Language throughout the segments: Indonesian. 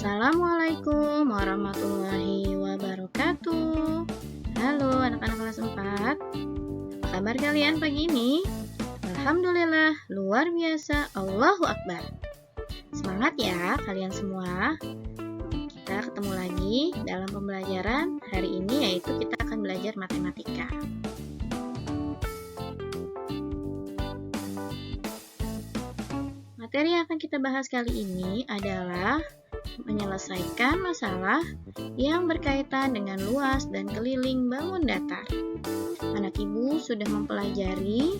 Assalamualaikum warahmatullahi wabarakatuh. Halo anak-anak kelas 4. Apa kabar kalian pagi ini? Alhamdulillah, luar biasa. Allahu Akbar. Semangat ya kalian semua. Kita ketemu lagi dalam pembelajaran hari ini, yaitu kita akan belajar matematika. Materi yang akan kita bahas kali ini adalah menyelesaikan masalah yang berkaitan dengan luas dan keliling bangun datar. Anak ibu sudah mempelajari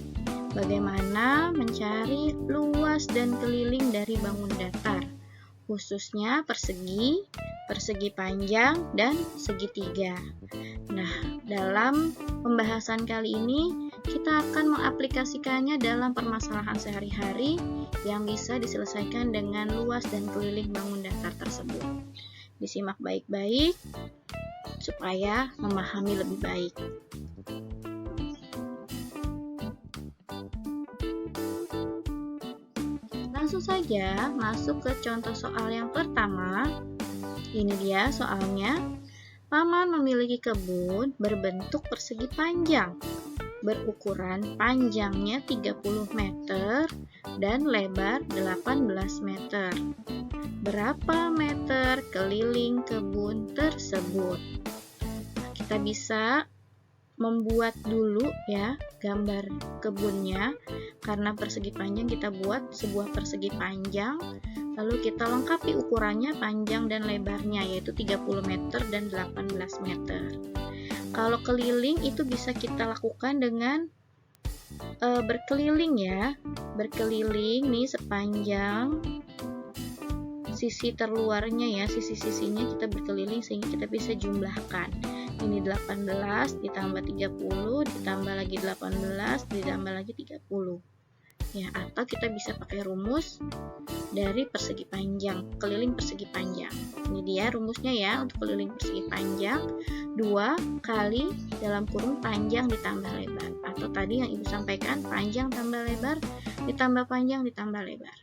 bagaimana mencari luas dan keliling dari bangun datar, khususnya persegi, persegi panjang, dan segitiga. Nah, dalam pembahasan kali ini kita akan mengaplikasikannya dalam permasalahan sehari-hari yang bisa diselesaikan dengan luas dan keliling bangun datar tersebut. Disimak baik-baik supaya memahami lebih baik. Langsung saja masuk ke contoh soal yang pertama. Ini dia soalnya. Paman memiliki kebun berbentuk persegi panjang, berukuran panjangnya 30 meter dan lebar 18 meter. Berapa meter keliling kebun tersebut? Kita bisa membuat dulu ya gambar kebunnya. Karena persegi panjang, kita buat sebuah persegi panjang, lalu kita lengkapi ukurannya panjang dan lebarnya, yaitu 30 meter dan 18 meter. Kalau keliling itu bisa kita lakukan dengan berkeliling ya. Berkeliling nih sepanjang sisi terluarnya ya, sisi-sisinya kita berkeliling sehingga kita bisa jumlahkan. Ini 18 ditambah 30 ditambah lagi 18 ditambah lagi 30. Ya, atau kita bisa pakai rumus dari persegi panjang, keliling persegi panjang. Ini dia rumusnya ya untuk keliling persegi panjang, 2 kali dalam kurung panjang ditambah lebar. Atau tadi yang ibu sampaikan, panjang tambah lebar ditambah panjang ditambah lebar.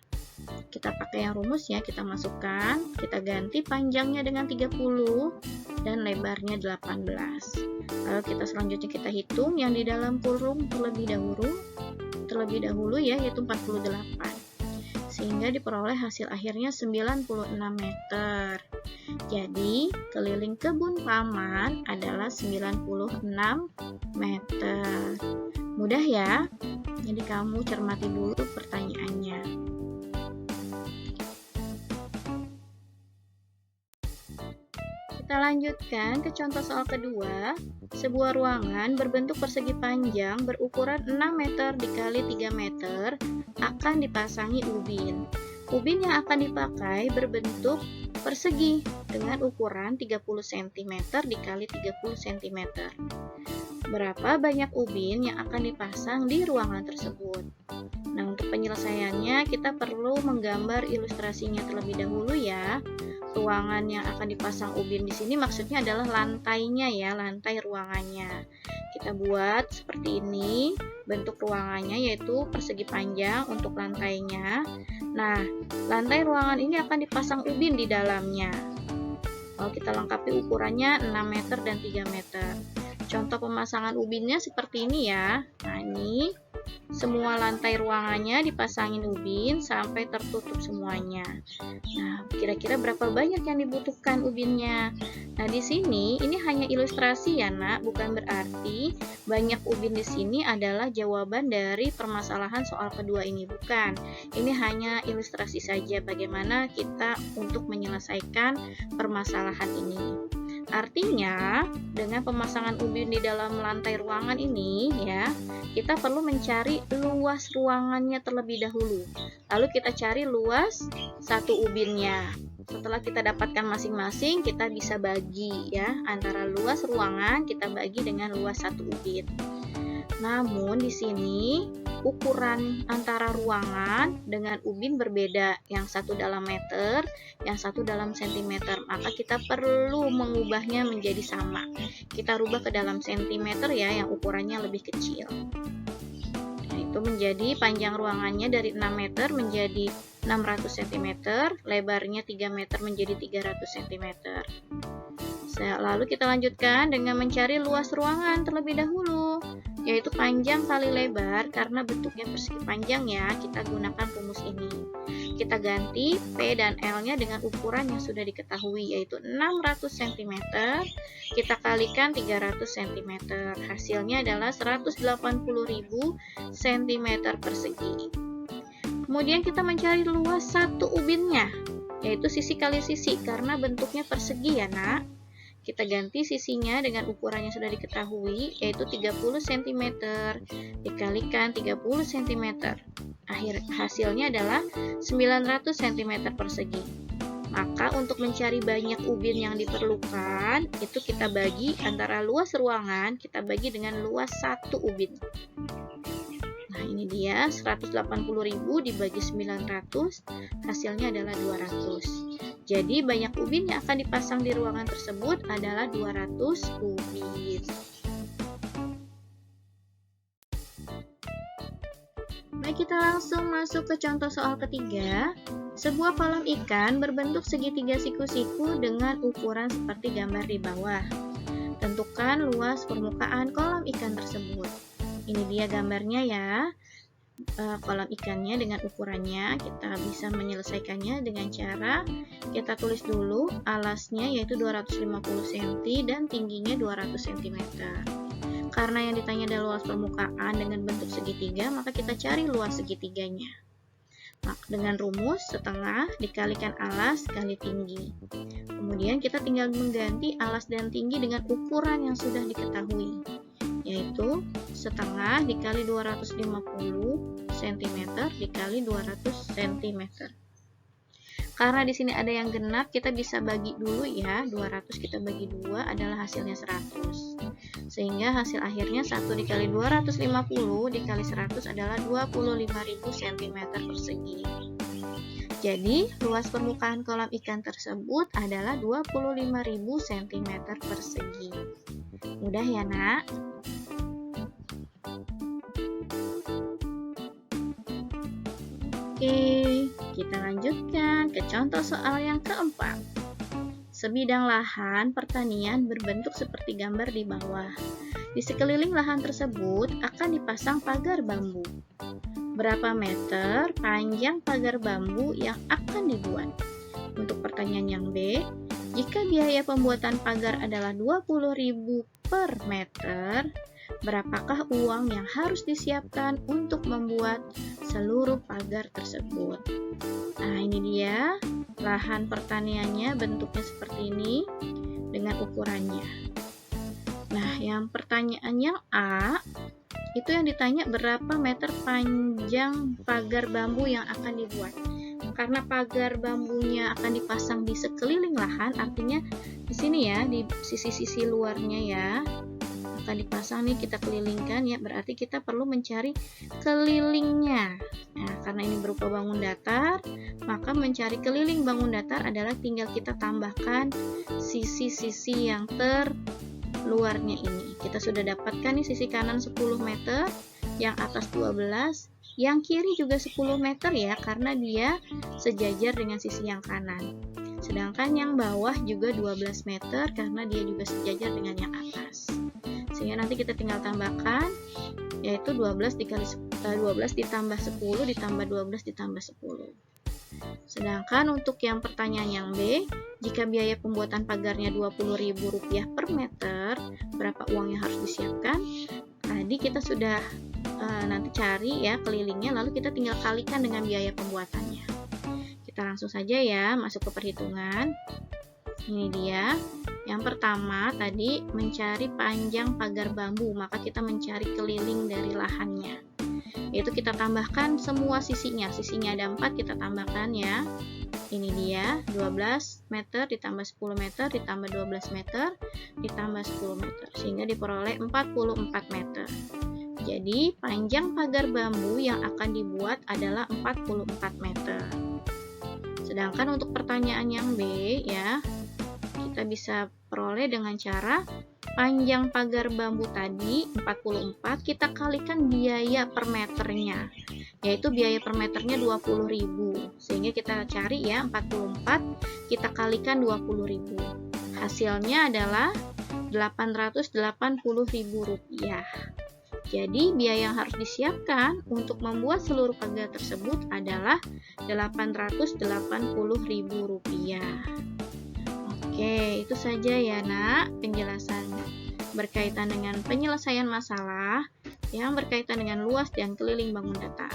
Kita pakai yang rumus ya, kita masukkan, kita ganti panjangnya dengan 30 dan lebarnya 18. Lalu kita selanjutnya kita hitung yang di dalam kurung terlebih dahulu ya, yaitu 48. Sehingga diperoleh hasil akhirnya 96 meter. Jadi, keliling kebun paman adalah 96 meter. Mudah ya? Jadi kamu cermati dulu pertanyaannya. Kita lanjutkan ke contoh soal kedua. Sebuah ruangan berbentuk persegi panjang berukuran 6 meter dikali 3 meter akan dipasangi ubin. Ubin yang akan dipakai berbentuk persegi dengan ukuran 30 cm dikali 30 cm. Berapa banyak ubin yang akan dipasang di ruangan tersebut? Nah, untuk penyelesaiannya kita perlu menggambar ilustrasinya terlebih dahulu ya. Ruangan yang akan dipasang ubin di sini maksudnya adalah lantainya ya, lantai ruangannya. Kita buat seperti ini bentuk ruangannya, yaitu persegi panjang untuk lantainya. Nah, lantai ruangan ini akan dipasang ubin di dalamnya. Kalau kita lengkapi ukurannya 6 meter dan 3 meter. Contoh pemasangan ubinnya seperti ini ya. Nah, ini semua lantai ruangannya dipasangin ubin sampai tertutup semuanya. Nah, kira-kira berapa banyak yang dibutuhkan ubinnya? Nah, di sini ini hanya ilustrasi ya, Nak, bukan berarti banyak ubin di sini adalah jawaban dari permasalahan soal kedua ini, bukan. Ini hanya ilustrasi saja bagaimana kita untuk menyelesaikan permasalahan ini. Artinya, dengan pemasangan ubin di dalam lantai ruangan ini ya, kita perlu mencari luas ruangannya terlebih dahulu. Lalu kita cari luas satu ubinnya. Setelah kita dapatkan masing-masing, kita bisa bagi ya, antara luas ruangan kita bagi dengan luas satu ubin. Namun di sini ukuran antara ruangan dengan ubin berbeda, yang satu dalam meter, yang satu dalam sentimeter, maka kita perlu mengubahnya menjadi sama. Kita rubah ke dalam sentimeter ya, yang ukurannya lebih kecil. Nah, itu yaitu menjadi panjang ruangannya dari 6 meter menjadi 600 cm, lebarnya 3 meter menjadi 300 cm. Lalu kita lanjutkan dengan mencari luas ruangan terlebih dahulu, yaitu panjang kali lebar. Karena bentuknya persegi panjang ya, kita gunakan rumus ini. Kita ganti P dan L-nya dengan ukuran yang sudah diketahui, yaitu 600 cm, kita kalikan 300 cm. Hasilnya adalah 180.000 cm persegi. Kemudian kita mencari luas satu ubinnya, yaitu sisi kali sisi, karena bentuknya persegi ya nak. Kita ganti sisinya dengan ukuran yang sudah diketahui, yaitu 30 cm dikalikan 30 cm. Hasilnya adalah 900 cm persegi. Maka untuk mencari banyak ubin yang diperlukan, itu kita bagi antara luas ruangan, kita bagi dengan luas satu ubin. Nah ini dia, 180.000 dibagi 900, hasilnya adalah 200. Jadi banyak ubin yang akan dipasang di ruangan tersebut adalah 200 ubin. Baik, kita langsung masuk ke contoh soal ketiga. Sebuah kolam ikan berbentuk segitiga siku-siku dengan ukuran seperti gambar di bawah. Tentukan luas permukaan kolam ikan tersebut. Ini dia gambarnya ya. Kolam ikannya dengan ukurannya, kita bisa menyelesaikannya dengan cara kita tulis dulu alasnya yaitu 250 cm dan tingginya 200 cm. Karena yang ditanya adalah luas permukaan dengan bentuk segitiga, maka kita cari luas segitiganya. Dengan rumus setengah dikalikan alas kali tinggi. Kemudian kita tinggal mengganti alas dan tinggi dengan ukuran yang sudah diketahui, yaitu setengah dikali 250 cm dikali 200 cm. Karena di sini ada yang genap, kita bisa bagi dulu ya. 200 kita bagi 2 adalah hasilnya 100. Sehingga hasil akhirnya 1 dikali 250 dikali 100 adalah 25.000 cm persegi. Jadi, luas permukaan kolam ikan tersebut adalah 25.000 cm persegi. Mudah ya nak? Oke, kita lanjutkan ke contoh soal yang keempat. Sebidang lahan pertanian berbentuk seperti gambar di bawah. Di sekeliling lahan tersebut akan dipasang pagar bambu. Berapa meter panjang pagar bambu yang akan dibuat? Untuk pertanyaan yang B, jika biaya pembuatan pagar adalah 20.000 per meter, berapakah uang yang harus disiapkan untuk membuat seluruh pagar tersebut? Nah ini dia, lahan pertaniannya bentuknya seperti ini dengan ukurannya. Nah yang pertanyaan yang A, itu yang ditanya berapa meter panjang pagar bambu yang akan dibuat. Karena pagar bambunya akan dipasang di sekeliling lahan, artinya di sini ya, di sisi-sisi luarnya ya, akan dipasang nih, kita kelilingkan ya, berarti kita perlu mencari kelilingnya. Nah, karena ini berupa bangun datar, maka mencari keliling bangun datar adalah tinggal kita tambahkan sisi-sisi yang terluarnya ini. Kita sudah dapatkan nih sisi kanan 10 meter, yang atas 12, yang kiri juga 10 meter ya, karena dia sejajar dengan sisi yang kanan. Sedangkan yang bawah juga 12 meter karena dia juga sejajar dengan yang atas. Sehingga nanti kita tinggal tambahkan, yaitu 12 ditambah 10 ditambah 12 ditambah 10. Sedangkan untuk yang pertanyaan yang B, jika biaya pembuatan pagarnya Rp20.000 per meter, berapa uang yang harus disiapkan? Tadi kita sudah nanti cari ya kelilingnya, lalu kita tinggal kalikan dengan biaya pembuatannya. Kita langsung saja ya masuk ke perhitungan. Ini dia. Yang pertama tadi mencari panjang pagar bambu, maka kita mencari keliling dari lahannya. Yaitu kita tambahkan semua sisinya. Sisinya ada 4, kita tambahkan ya. Ini dia, 12 meter ditambah 10 meter ditambah 12 meter ditambah 10 meter. Sehingga diperoleh 44 meter. Jadi panjang pagar bambu yang akan dibuat adalah 44 meter. Sedangkan untuk pertanyaan yang B ya, kita bisa peroleh dengan cara panjang pagar bambu tadi 44, kita kalikan biaya per meternya, yaitu biaya per meternya 20.000. Sehingga kita cari ya 44, kita kalikan 20.000. Hasilnya adalah Rp880.000. Jadi biaya yang harus disiapkan untuk membuat seluruh pagar tersebut adalah Rp880.000. Oke, itu saja ya nak penjelasan berkaitan dengan penyelesaian masalah yang berkaitan dengan luas dan keliling bangun datar.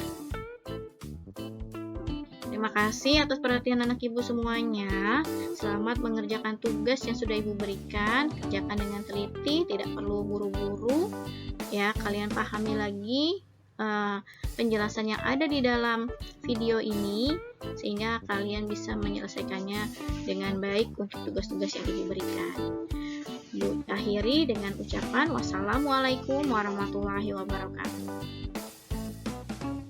Terima kasih atas perhatian anak ibu semuanya. Selamat mengerjakan tugas yang sudah ibu berikan. Kerjakan dengan teliti, tidak perlu buru-buru. Ya, kalian pahami lagi penjelasan yang ada di dalam video ini sehingga kalian bisa menyelesaikannya dengan baik untuk tugas-tugas yang ibu berikan. Akhiri dengan ucapan wassalamualaikum warahmatullahi wabarakatuh.